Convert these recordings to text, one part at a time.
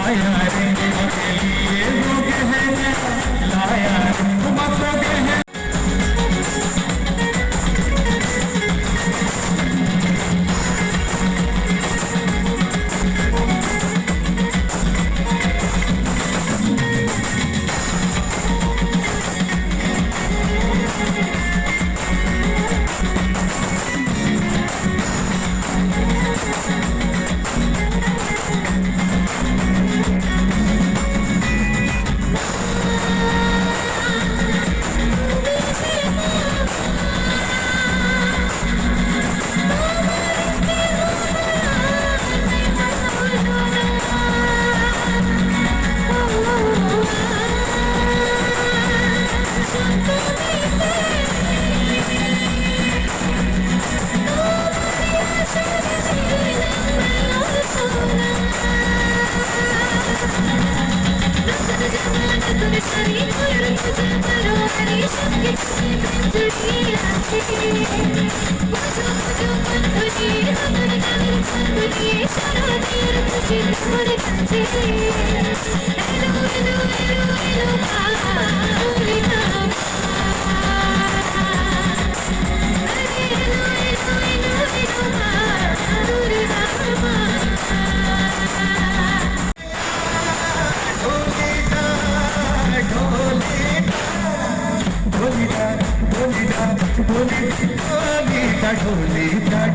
आया रे अकेली वो गहना लाया तुम तो गहना।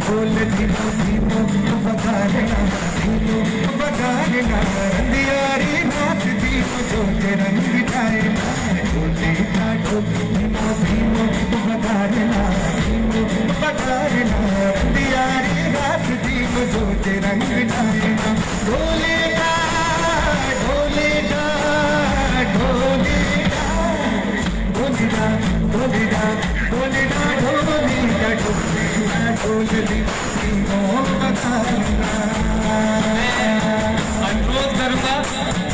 ढोल धीमो धीमो बगाड़ना धीमो बगाड़ना दियारी नाच धीमो जो के रंग बिठाए ढोले का ढोल धीमो धीमो बगाड़ना धीमो बगाड़ना दियारी नाच धीमो जो के रंग बिठाए ढोले का ढोले का ढोले का ढोलिया ढोलिया ढोलिया ढोलिया अनुरोध करूंगा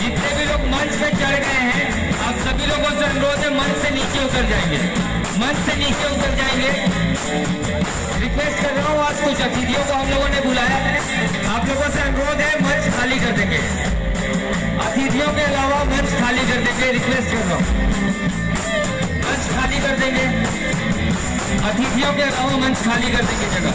जितने भी लोग मंच पे चढ़ गए हैं आप सभी लोगों से अनुरोध है मंच से नीचे उतर जाएंगे, मंच से नीचे उतर जाएंगे। रिक्वेस्ट कर रहा हूँ आज कुछ अतिथियों को हम लोगों ने बुलाया है, आप लोगों से अनुरोध है मंच खाली कर देंगे, अतिथियों के अलावा मंच खाली कर देंगे। रिक्वेस्ट कर रहा हूँ मंच खाली कर देंगे, अतिथियों के अलावा मंच खाली कर देंगे जगह।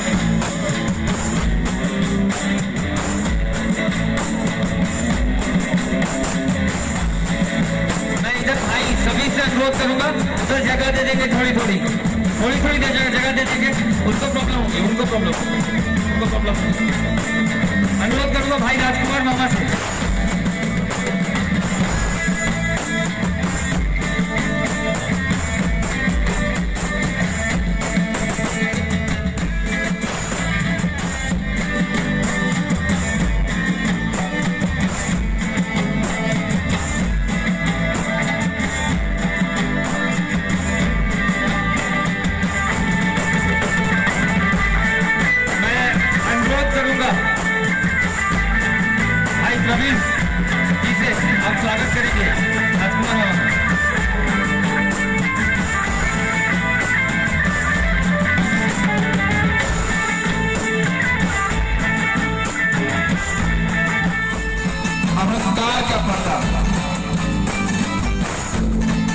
मैं इधर भाई सभी से अनुरोध करूंगा उधर जगह दे देंगे, थोड़ी थोड़ी जगह दे देंगे। उनको प्रॉब्लम होगी, उनको प्रॉब्लम अनुरोध करूंगा भाई राजकुमार मामा से।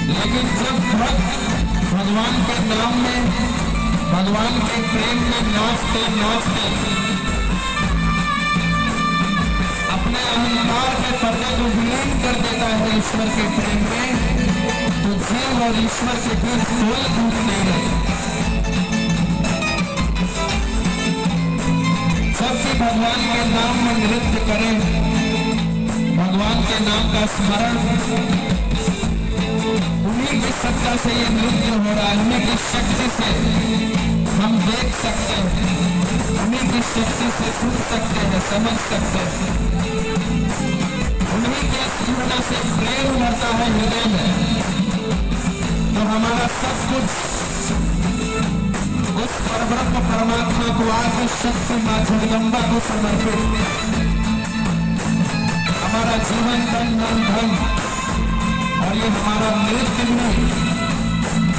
लेकिन जब भगवान के नाम में, भगवान के प्रेम में नाचते नाचते अपने अहंकार के पर्दे को विलीन कर देता है ईश्वर के प्रेम में, तो जीव और ईश्वर के बीच कोई दूर नहीं रहती। सबसे भगवान के नाम में नृत्य करें, भगवान के नाम का स्मरण, उन्हीं की सत्ता से ये नृत्य हो रहा है, उन्हीं की शक्ति से हम देख सकते हैं, उन्हीं की शक्ति से सुन सकते हैं, समझ सकते हैं, उन्हीं के स्मरण से प्रेम बढ़ता है हृदय में। तो हमारा सब कुछ उस परब्रह्म परमात्मा को, आदि शक्ति मां जगदम्बा को समर्पित। हमारा जीवन तन मन धन और ये हमारा नृत्य भी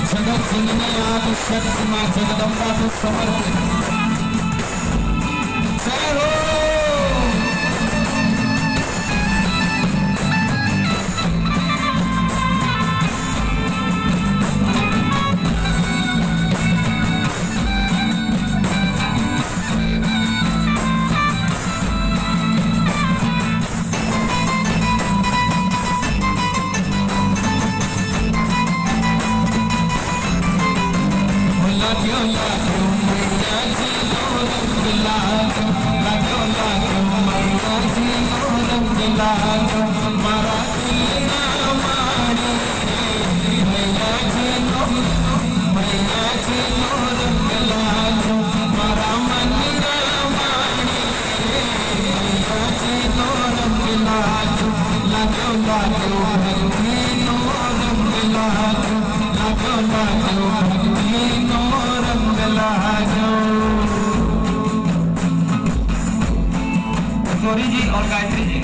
जगत जननी आदि शक्ति मां जगदम्बा को समर्पित। जय हो लागो भक्ति नो रंग लागो, लागो लागो भक्ति नो रंग लागो। सोनी जी और गायत्री जी,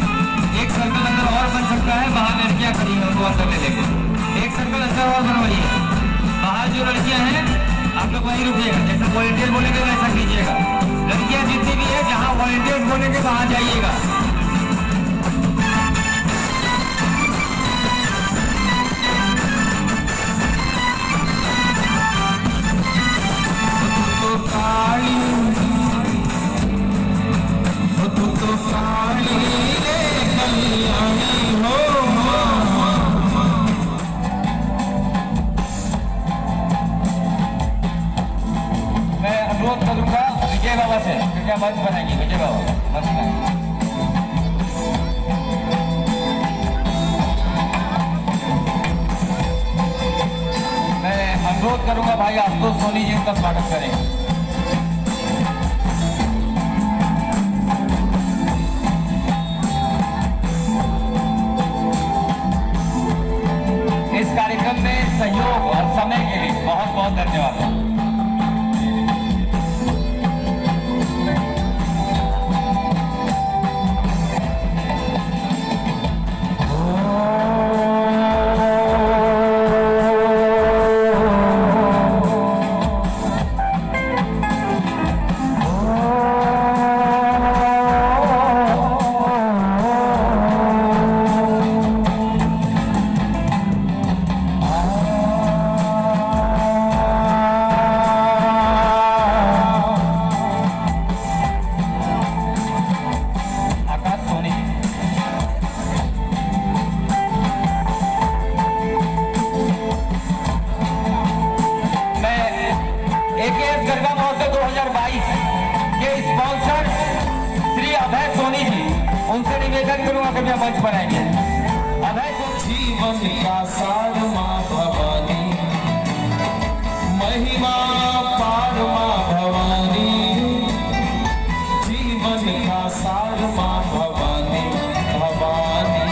एक सर्कल अंदर और बन सकता है, बाहर लड़कियां खड़ी हैं उनको अंदर ले लेके एक सर्कल अंदर और बनवाइए। बाहर जो लड़कियां हैं आप लोग वहीं रुकिएगा, जैसा वॉलंटियर बोलेंगे वैसा कीजिएगा। लड़कियां जितनी भी है जहां वॉलंटियर बोलेंगे वहां जाइएगा। तो काली तो काली रे कल्याणी हो, मैं अनुरोध करूंगा विजय बाबा से, कृपया मंच बनाएंगे। विजय बाबा मंच बनाएंगे। मैं अनुरोध करूंगा भाई आपको सोनी जी का स्वागत करें। इस कार्यक्रम में सहयोग और समय के लिए बहुत बहुत धन्यवाद। उनसे निवेदन करूंगा कि मैं मंच बनाएंगे। जीवन का सार माँ भवानी, महिमा पार माँ भवानी, जीवन का सार माँ भवानी, भवानी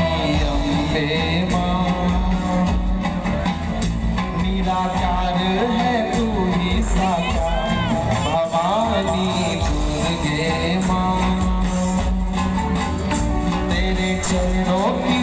अम्बे माँ, निराकार है तू ही साकार, भवानी दुर्गे माँ, चरणों की